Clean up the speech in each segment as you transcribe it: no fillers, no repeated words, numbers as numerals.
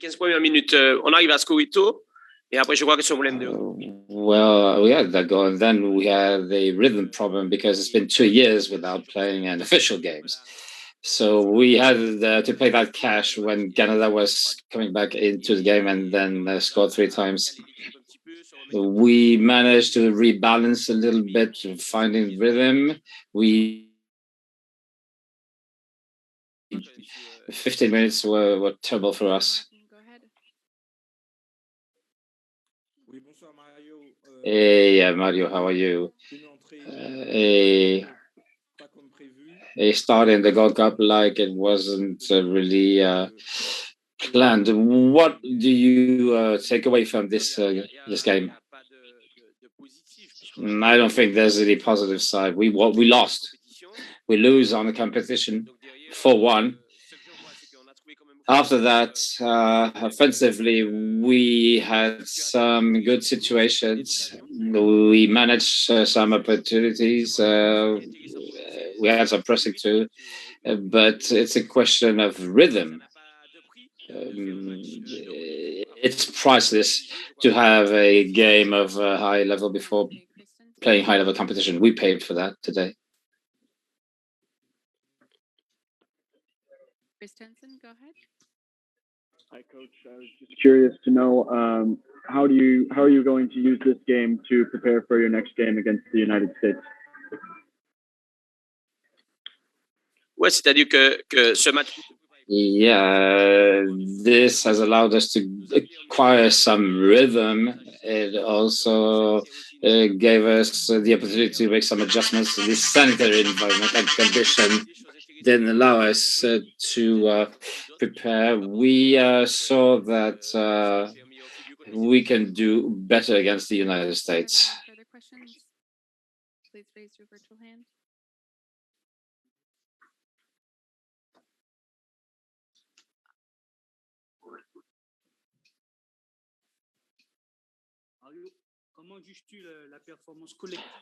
15 premières minutes, on arrive à scorer tôt. Et après, je crois que sur problème de... Well, we had that goal, and then we had the rhythm problem because it's been 2 years without playing an official games. So we had to pay that cash when Canada was coming back into the game and then scored 3 times. We managed to rebalance a little bit, finding rhythm. 15 minutes were terrible for us. Hey, Mario, how are you? A start in the Gold Cup like it wasn't really planned. What do you take away from this game? I don't think there's any positive side. We lost. We lose on the competition 4-1. After that, offensively, we had some good situations. We managed some opportunities. We had some pressing too, but it's a question of rhythm. It's priceless to have a game of high level before playing high level competition. We paid for that today. Christensen, go ahead. Hi, Coach. I was just curious to know how are you going to use this game to prepare for your next game against the United States? Ouais, c'est-à-dire que ce match. Yeah, this has allowed us to acquire some rhythm. It also gave us the opportunity to make some adjustments to the sanitary environment and condition. Didn't allow us to prepare. We saw that we can do better against the United States. Further questions? Please raise your virtual hand.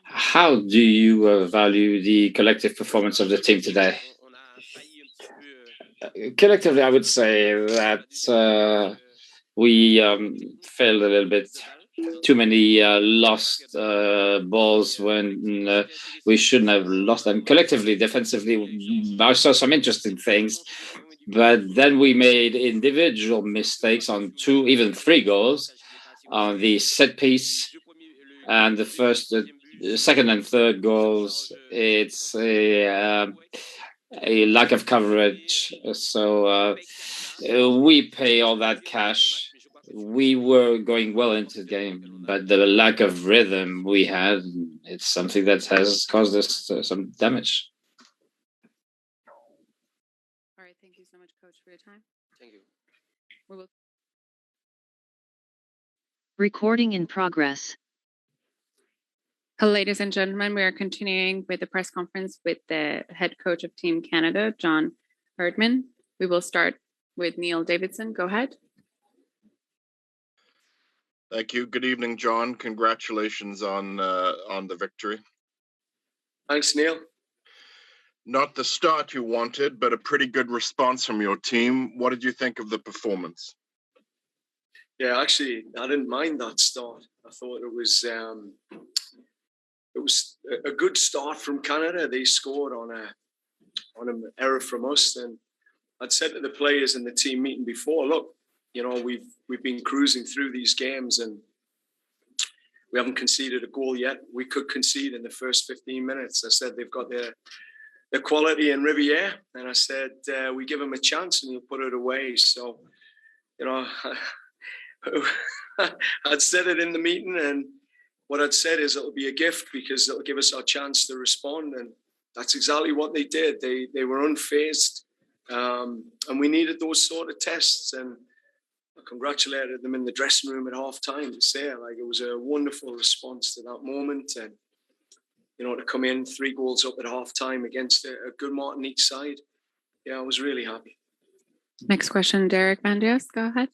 How do you value the collective performance of the team today? Collectively, I would say that we failed a little bit. Too many lost balls when we shouldn't have lost them. Collectively, defensively, I saw some interesting things, but then we made individual mistakes on 2, even 3 goals on the set piece, and the first, second, and third goals. It's a lack of coverage. So we pay all that cash. We were going well into the game, but the lack of rhythm we had, it's something that has caused us some damage. All right, thank you so much, Coach, for your time. Thank you. We will... Recording in progress. Hello, ladies and gentlemen, we are continuing with the press conference with the head coach of Team Canada, John Herdman. We will start with Neil Davidson. Go ahead. Thank you. Good evening, John. Congratulations on the victory. Thanks, Neil. Not the start you wanted, but a pretty good response from your team. What did you think of the performance? Yeah, actually, I didn't mind that start. I thought it was a good start from Canada. They scored on an error from us, and I'd said to the players in the team meeting before, look, you know, we've been cruising through these games and we haven't conceded a goal yet. We could concede in the first 15 minutes. I said they've got their quality in Riviere, and I said we give them a chance and we'll put it away. So, you know, I'd said it in the meeting, and what I'd said is it'll be a gift because it'll give us our chance to respond, and that's exactly what they did. They were unfazed, and we needed those sort of tests, and I congratulated them in the dressing room at half time to say, like, it was a wonderful response to that moment. And, you know, to come in 3 goals up at half time against a good Martinique side. Yeah, I was really happy. Next question, Derek Bandios, go ahead.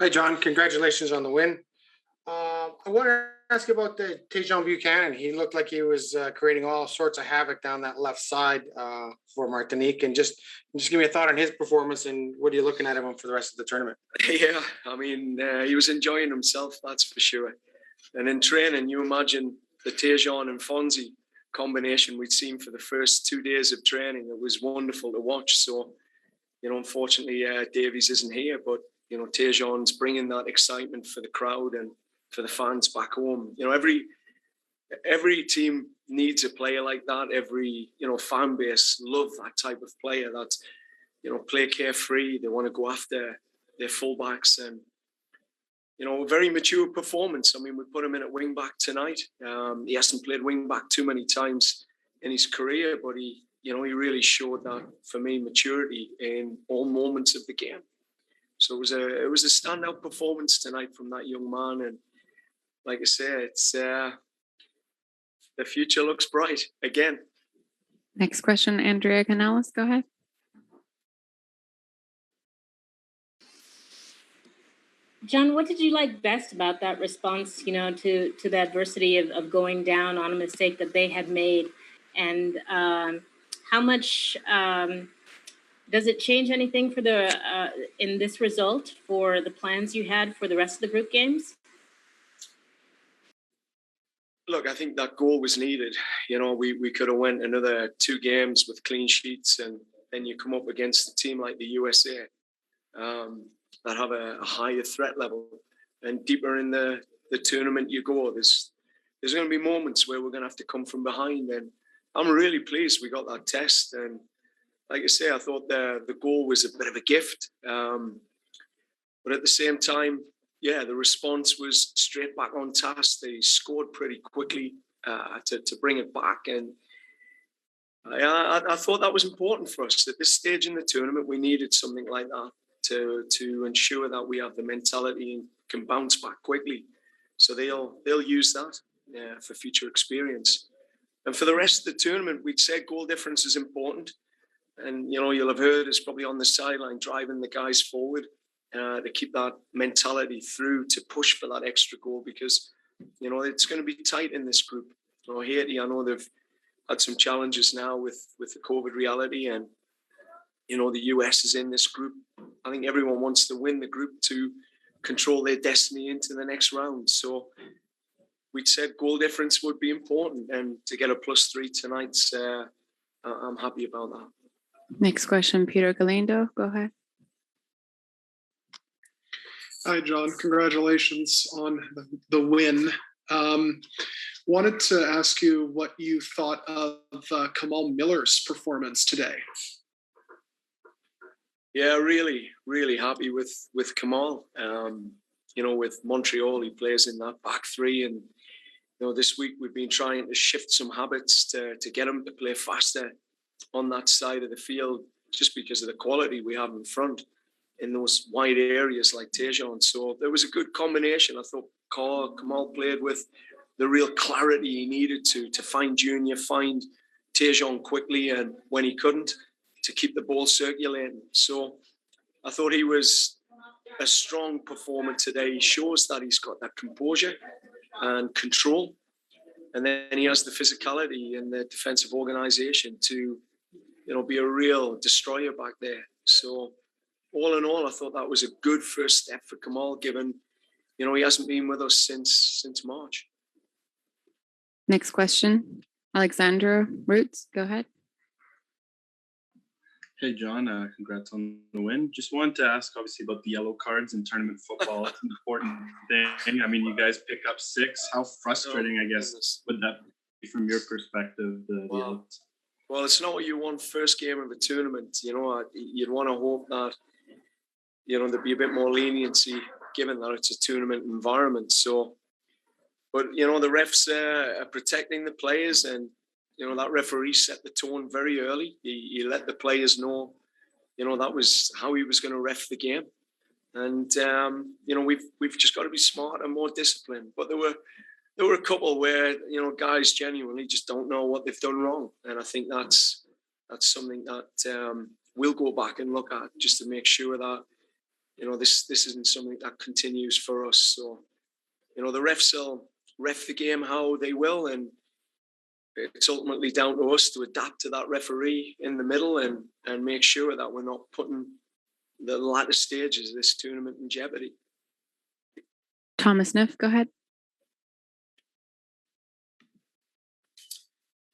Hi, John. Congratulations on the win. I wonder ask you about the Tejon Buchanan. He looked like he was creating all sorts of havoc down that left side for Martinique. And just give me a thought on his performance and what are you looking at him for the rest of the tournament? Yeah, I mean, he was enjoying himself, that's for sure. And in training, you imagine the Tejon and Fonzie combination we'd seen for the first 2 days of training. It was wonderful to watch. So, you know, unfortunately, Davies isn't here, but, you know, Tejon's bringing that excitement for the crowd and for the fans back home. You know, every team needs a player like that. Every, you know, fan base love that type of player that, you know, play carefree. They want to go after their fullbacks and, you know, a very mature performance. I mean, we put him in at wing back tonight. He hasn't played wing back too many times in his career, but he really showed that, for me, maturity in all moments of the game. So it was a standout performance tonight from that young man. And like I say, it's the future looks bright again. Next question, Andrea Canales, go ahead. John, what did you like best about that response, you know, to the adversity of going down on a mistake that they had made? And how much does it change anything for the in this result for the plans you had for the rest of the group games? Look, I think that goal was needed. You know, we could have went another 2 games with clean sheets, and then you come up against a team like the USA that have a higher threat level. And deeper in the tournament you go, there's going to be moments where we're going to have to come from behind. And I'm really pleased we got that test. And like I say, I thought the goal was a bit of a gift. But at the same time, yeah, the response was straight back on task. They scored pretty quickly to bring it back. And I thought that was important for us. At this stage in the tournament, we needed something like that to ensure that we have the mentality and can bounce back quickly. So they'll use that for future experience. And for the rest of the tournament, we'd said goal difference is important. And, you know, you'll have heard us probably on the sideline driving the guys forward to keep that mentality through, to push for that extra goal, because, you know, it's going to be tight in this group. You know, Haiti, I know they've had some challenges now with the COVID reality, and, you know, the US is in this group. I think everyone wants to win the group to control their destiny into the next round. So we'd said goal difference would be important, and to get a +3 tonight, I'm happy about that. Next question, Peter Galindo, go ahead. Hi, John. Congratulations on the win. Wanted to ask you what you thought of Kamal Miller's performance today. Yeah, really, really happy with Kamal. You know, with Montreal, he plays in that back 3, and, you know, this week we've been trying to shift some habits to get him to play faster on that side of the field, just because of the quality we have in front in those wide areas like Tejon. So there was a good combination. I thought Kamal played with the real clarity he needed to find Junior, find Tejon quickly, and when he couldn't, to keep the ball circulating. So I thought he was a strong performer today. He shows that he's got that composure and control. And then he has the physicality and the defensive organization to, you know, be a real destroyer back there. So all in all, I thought that was a good first step for Kamal, given, you know, he hasn't been with us since March. Next question, Alexandra Roots, go ahead. Hey, John, congrats on the win. Just wanted to ask, obviously, about the yellow cards in tournament football. It's an important thing. I mean, you guys pick up 6. How frustrating, I guess, would that be from your perspective? Well, it's not what you want first game of a tournament. You know, you'd want to hope that, you know, there'd be a bit more leniency given that it's a tournament environment. So, but, you know, the refs are protecting the players, and, you know, that referee set the tone very early. He let the players know, you know, that was how he was going to ref the game. And, you know, we've just got to be smart and more disciplined. But there were a couple where, you know, guys genuinely just don't know what they've done wrong. And I think that's something that we'll go back and look at, just to make sure that, you know, this isn't something that continues for us. So, you know, the refs will ref the game how they will, and it's ultimately down to us to adapt to that referee in the middle and make sure that we're not putting the latter stages of this tournament in jeopardy. Thomas Sniff, go ahead.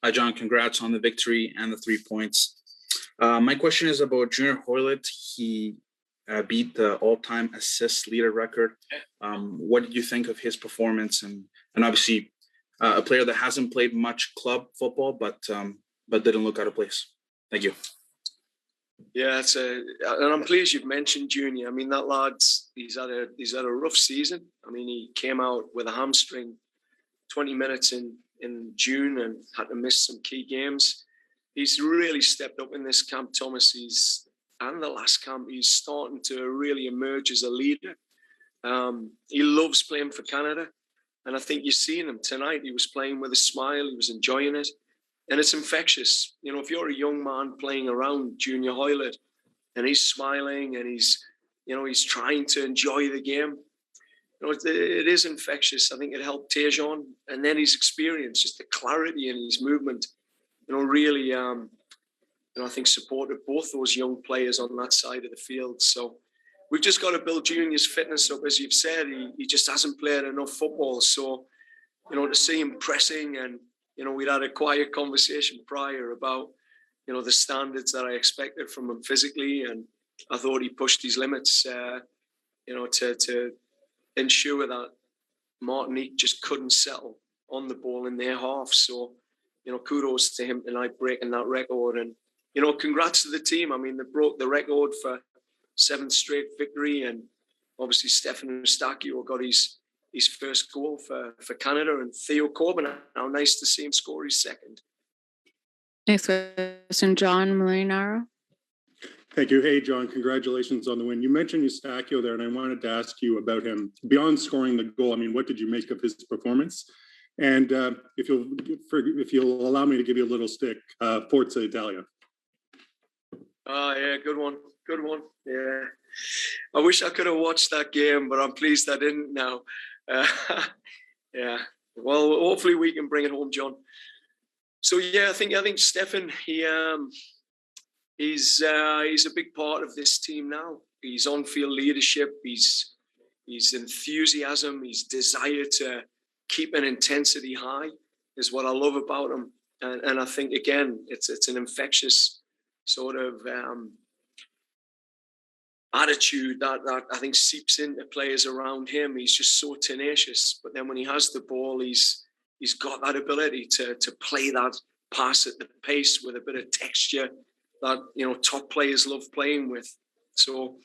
Hi, John. Congrats on the victory and the 3 points. My question is about Junior Hoylett. He beat the all-time assist leader record. What did you think of his performance? And obviously, a player that hasn't played much club football, but didn't look out of place. Thank you. Yeah, and I'm pleased you've mentioned Junior. I mean, that lad's he's had a rough season. I mean, he came out with a hamstring 20 minutes in June and had to miss some key games. He's really stepped up in this camp, Thomas. And the last camp, he's starting to really emerge as a leader. He loves playing for Canada. And I think you've seen him tonight. He was playing with a smile. He was enjoying it. And it's infectious. You know, if you're a young man playing around Junior Hoylett and he's smiling and he's trying to enjoy the game, you know, it is infectious. I think it helped Tejon, and then his experience, just the clarity in his movement, you know, really, I think supported both those young players on that side of the field. So we've just got to build Junior's fitness up. As you've said, he just hasn't played enough football. So, you know, to see him pressing, and, you know, we'd had a quiet conversation prior about, you know, the standards that I expected from him physically. And I thought he pushed his limits, you know, to ensure that Martinique just couldn't settle on the ball in their half. So, you know, kudos to him tonight breaking that record. And, you know, congrats to the team. I mean, they broke the record for 7th straight victory. And obviously Stefan Eustachio got his first goal for Canada, and Theo Corbin, how nice to see him score his second. Next question, John Molinaro. Thank you. Hey, John, congratulations on the win. You mentioned Eustachio there, and I wanted to ask you about him. Beyond scoring the goal, I mean, what did you make of his performance? And if you'll allow me to give you a little stick, Forza Italia. Yeah, good one. Good one. Yeah. I wish I could have watched that game, but I'm pleased I didn't now. Yeah. Well, hopefully we can bring it home, John. So yeah, I think Stefan, he's a big part of this team now. His on-field leadership, his enthusiasm, his desire to keep an intensity high is what I love about him. And I think, again, it's an infectious sort of attitude that I think seeps into players around him. He's just so tenacious. But then when he has the ball, he's got that ability to play that pass at the pace with a bit of texture that, you know, top players love playing with. So,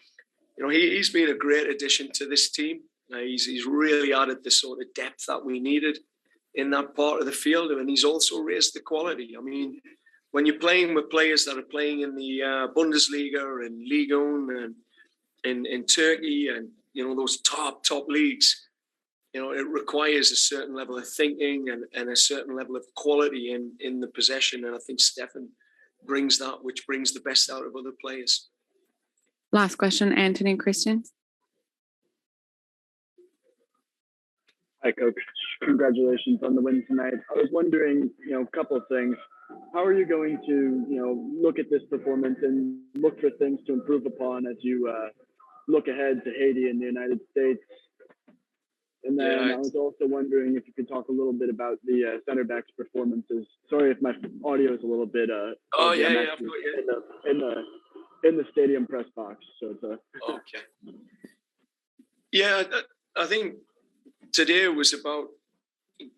you know, he's been a great addition to this team. He's really added the sort of depth that we needed in that part of the field, and he's also raised the quality. I mean, when you're playing with players that are playing in the Bundesliga and Liga and in Turkey and, you know, those top leagues, you know, it requires a certain level of thinking and a certain level of quality in the possession. And I think Stefan brings that, which brings the best out of other players. Last question, Anthony Christian. Hi, Coach. Congratulations on the win tonight. I was wondering, you know, a couple of things. How are you going to, you know, look at this performance and look for things to improve upon as you look ahead to Haiti and the United States? And then I was also wondering if you could talk a little bit about the center backs' performances. Sorry if my audio is a little bit. In the stadium press box. So it's okay. Yeah, I think today was about,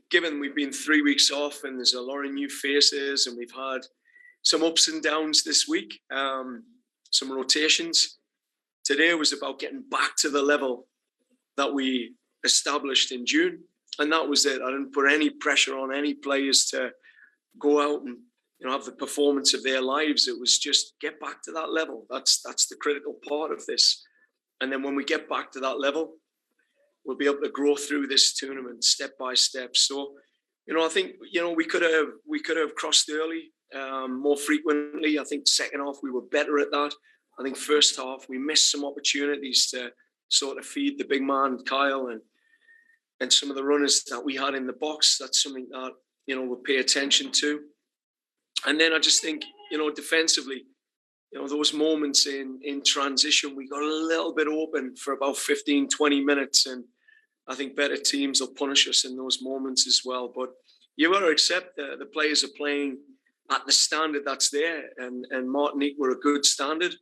given we've been 3 weeks off and there's a lot of new faces and we've had some ups and downs this week, some rotations. Today was about getting back to the level that we established in June. And that was it. I didn't put any pressure on any players to go out and, you know, have the performance of their lives. It was just get back to that level. That's the critical part of this. And then when we get back to that level, we'll be able to grow through this tournament step by step. So, you know, I think, you know, we could have crossed early more frequently. I think second half we were better at that. I think first half we missed some opportunities to sort of feed the big man Kyle, and and some of the runners that we had in the box. That's something that, you know, we'll pay attention to. And then I just think, you know, defensively, you know, those moments in transition, we got a little bit open for about 15, 20 minutes. And I think better teams will punish us in those moments as well. But you got to accept that the players are playing at the standard that's there. And Martinique were a good standard.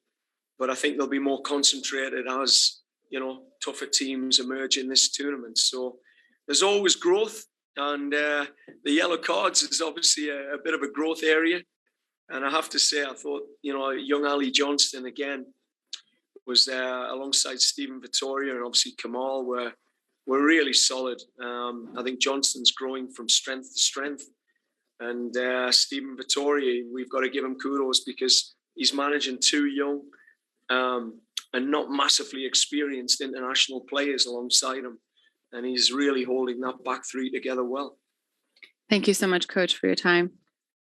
But I think they'll be more concentrated as, you know, tougher teams emerge in this tournament. So there's always growth. And the yellow cards is obviously a bit of a growth area. And I have to say, I thought, you know, young Ali Johnston again was there alongside Stephen Vittoria and obviously Kamal were really solid. I think Johnston's growing from strength to strength. And Stephen Vittoria, we've got to give him kudos because he's managing two young and not massively experienced international players alongside him. And he's really holding that back three together well. Thank you so much, Coach, for your time.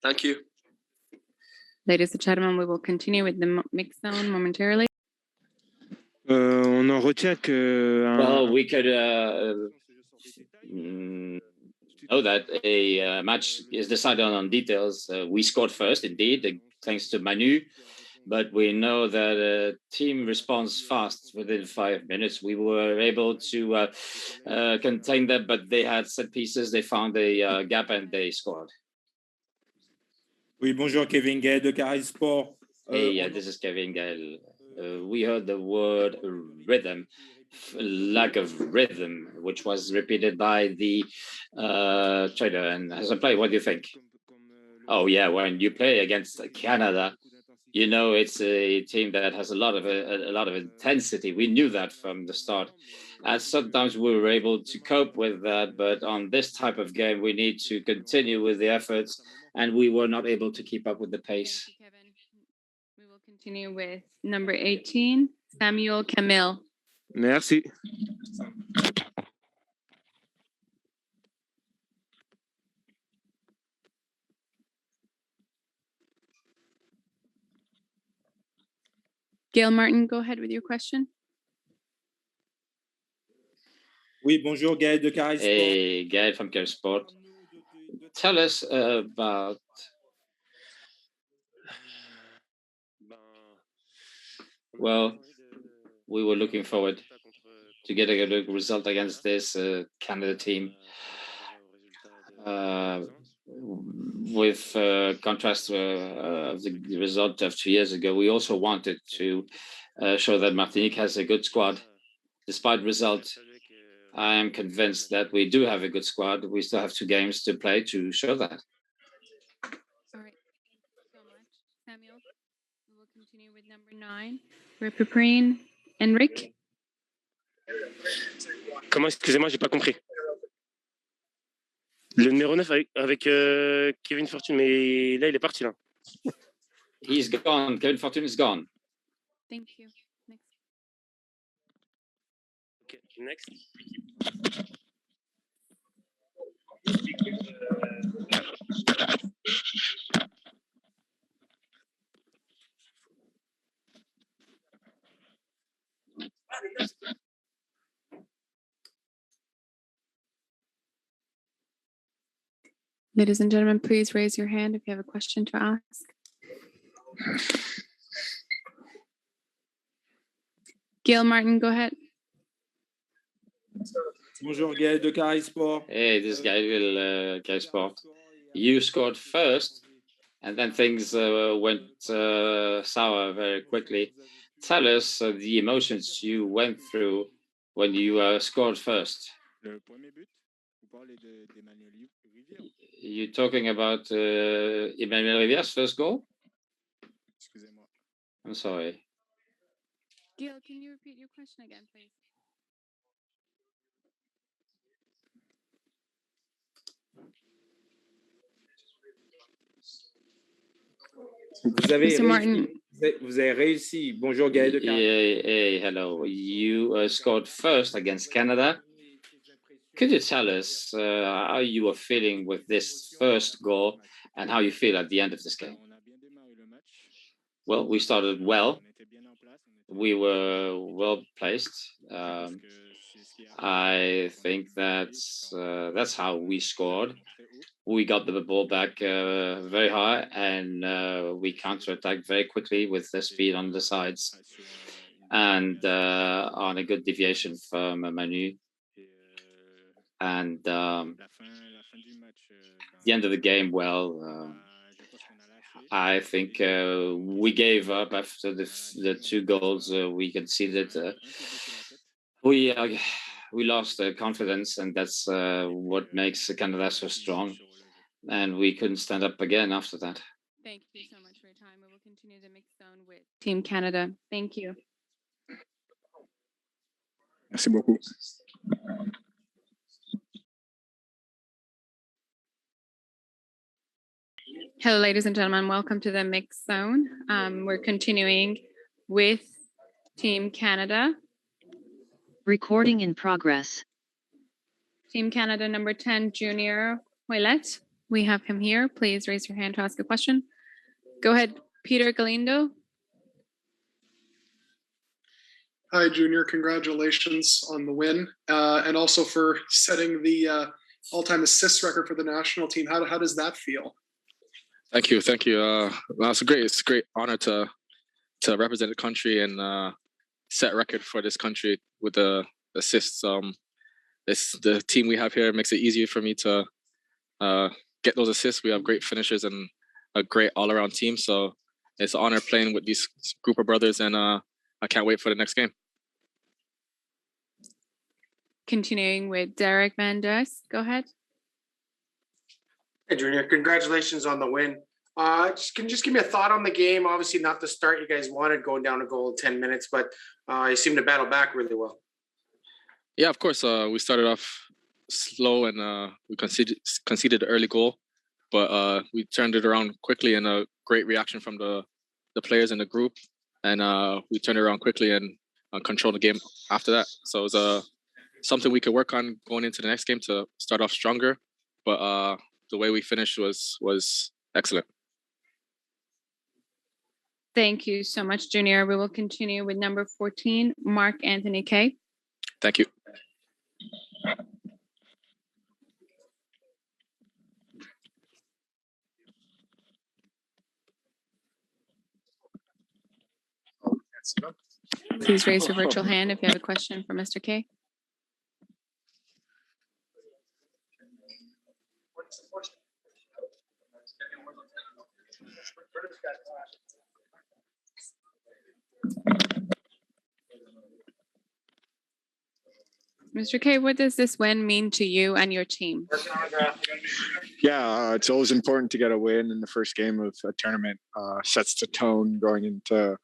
Thank you. Ladies and gentlemen, we will continue with the mixed zone momentarily. On en retient que. Well, we could know that a match is decided on details. We scored first, indeed, thanks to Manu. But we know that a team responds fast within 5 minutes. We were able to contain them, but they had set pieces. They found a gap and they scored. Oui, bonjour, Kevin Gay de Caris Sport. Hey, this is Kevin Gael. We heard the word rhythm, lack of rhythm, which was repeated by the trader. And as a player, what do you think? Oh, yeah, when you play against Canada, you know, it's a team that has a lot of intensity. We knew that from the start. And sometimes we were able to cope with that, but on this type of game, we need to continue with the efforts, and we were not able to keep up with the pace. Thank you, Kevin. We will continue with number 18, Samuel Camille. Merci. Gail Martin, go ahead with your question. Oui, bonjour, Gaël de Caris Sport. Hey, Gaël from Caris Sport. Tell us about well, we were looking forward to get a good result against this Canada team. With contrast to the result of 2 years ago, we also wanted to show that Martinique has a good squad. Despite result, I am convinced that we do have a good squad. We still have 2 games to play to show that. All right, thank you so much, Samuel. We will continue with number 9, Ripiprine Enric. Comment, excusez-moi, j'ai pas compris. Le numéro 9 avec Kevin Fortune, mais là, il est parti, là. He's gone. Kevin Fortune is gone. Thank you. Next. Okay, next. Ladies and gentlemen, please raise your hand if you have a question to ask. Gail Martin, go ahead. Bonjour, Gaël de Caris Sport. Hey, this is Gaël Caris Sport. You scored first, and then things went sour very quickly. Tell us the emotions you went through when you scored first. You're talking about Emmanuel Rivier's first goal? I'm sorry. Gail, can you repeat your question again, please? Vous avez réussi. Bonjour, Gaël de Caris. Hey, hello. You scored first against Canada. Could you tell us how you were feeling with this first goal and how you feel at the end of this game? Well, we started well. We were well placed. I think that's how we scored. We got the ball back very high, and we counterattacked very quickly with the speed on the sides, and on a good deviation from Manu. And the end of the game, well, I think we gave up after the 2 goals we conceded. We lost confidence, and that's what makes Canada so strong. And we couldn't stand up again after that. Thank you so much for your time. We will continue the mixed zone with Team Canada. Thank you. Merci beaucoup. Hello, ladies and gentlemen. Welcome to the mixed zone. We're continuing with Team Canada. Recording in progress. Team Canada number 10, Junior Ouellet. We have him here. Please raise your hand to ask a question. Go ahead, Peter Galindo. Hi, Junior. Congratulations on the win, and also for setting the all-time assist record for the national team. How does that feel? Thank you. Well, it's a great honor to represent the country and set a record for this country with the assists. The team we have here makes it easier for me to get those assists. We have great finishers and a great all-around team. So it's an honor playing with these group of brothers, and I can't wait for the next game. Continuing with Derek Van Ders. Go ahead. Hey, Junior, congratulations on the win. Can you just give me a thought on the game? Obviously not the start you guys wanted, going down a goal in 10 minutes, but you seem to battle back really well. Yeah, of course. We started off slow and we conceded an early goal, but we turned it around quickly, and a great reaction from the players in the group. And we turned it around quickly and controlled the game after that. So it was something we could work on going into the next game to start off stronger. But the way we finished was excellent. Thank you so much, Junior. We will continue with number 14, Mark Anthony Kay. Thank you. Please raise your virtual hand if you have a question for Mr. Kay. Mr. Kay, what does this win mean to you and your team? Yeah, it's always important to get a win in the first game of a tournament. Sets the tone going into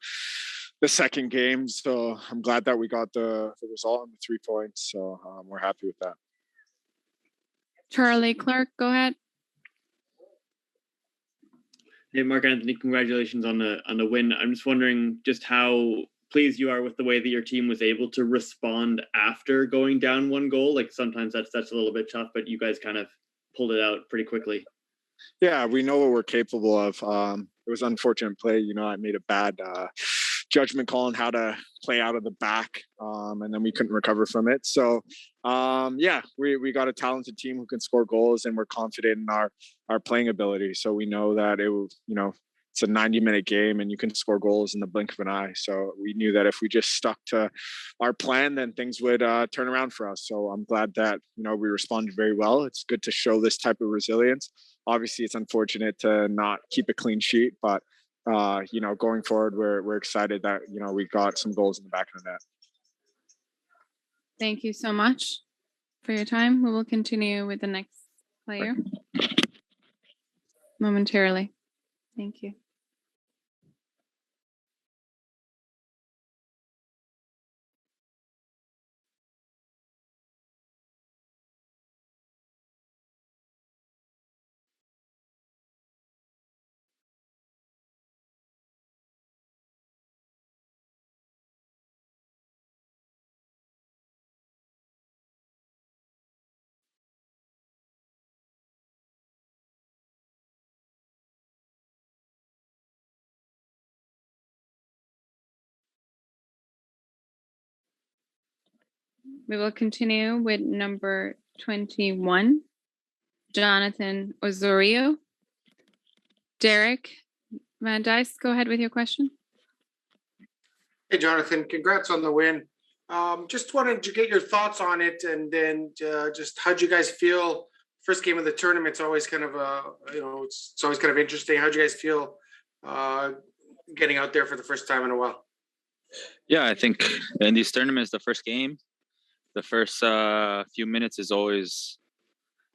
the second game. So I'm glad that we got the result and the 3 points. So we're happy with that. Charlie Clark, go ahead. Hey, Mark Anthony, congratulations on the win. I'm just wondering just how pleased you are with the way that your team was able to respond after going down 1 goal. Like sometimes that's a little bit tough, but you guys kind of pulled it out pretty quickly. Yeah, we know what we're capable of. It was unfortunate play. You know, I made a bad judgment call on how to play out of the back, and then we couldn't recover from it. So, yeah, we got a talented team who can score goals, and we're confident in our playing ability. So we know that it's a 90-minute game, and you can score goals in the blink of an eye. So we knew that if we just stuck to our plan, then things would turn around for us. So I'm glad that we responded very well. It's good to show this type of resilience. Obviously, it's unfortunate to not keep a clean sheet, but going forward, we're excited that we got some goals in the back of the net. Thank you so much for your time. We will continue with the next player momentarily. Thank you. We will continue with number 21, Jonathan Osorio. Derek Van Dice, go ahead with your question. Hey, Jonathan, congrats on the win. Just wanted to get your thoughts on it, and then just how'd you guys feel? First game of the tournament's always kind of it's always kind of interesting. How'd you guys feel getting out there for the first time in a while? Yeah, I think in these tournaments, the first game, the first few minutes is always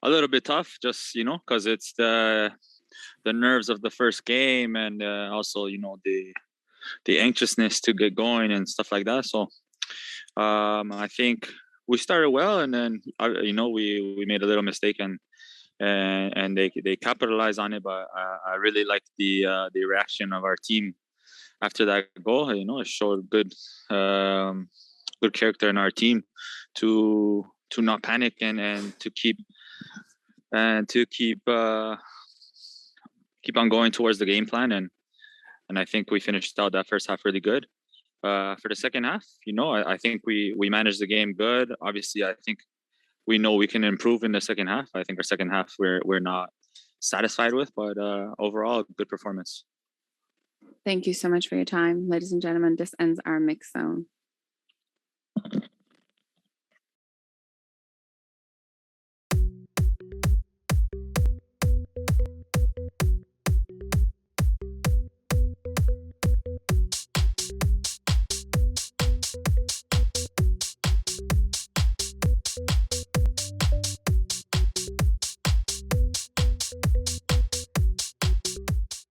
a little bit tough, just because it's the nerves of the first game, and also the anxiousness to get going and stuff like that. So I think we started well, and then we made a little mistake, and they capitalized on it. But I really liked the reaction of our team after that goal. It showed good character in our team to not panic and to keep on going towards the game plan, and I think we finished out that first half really good. For the second half, I think we managed the game good. Obviously, I think we know we can improve in the second half. I think our second half we're not satisfied with, but overall, good performance. Thank you so much for your time. Ladies and gentlemen, this ends our mix zone.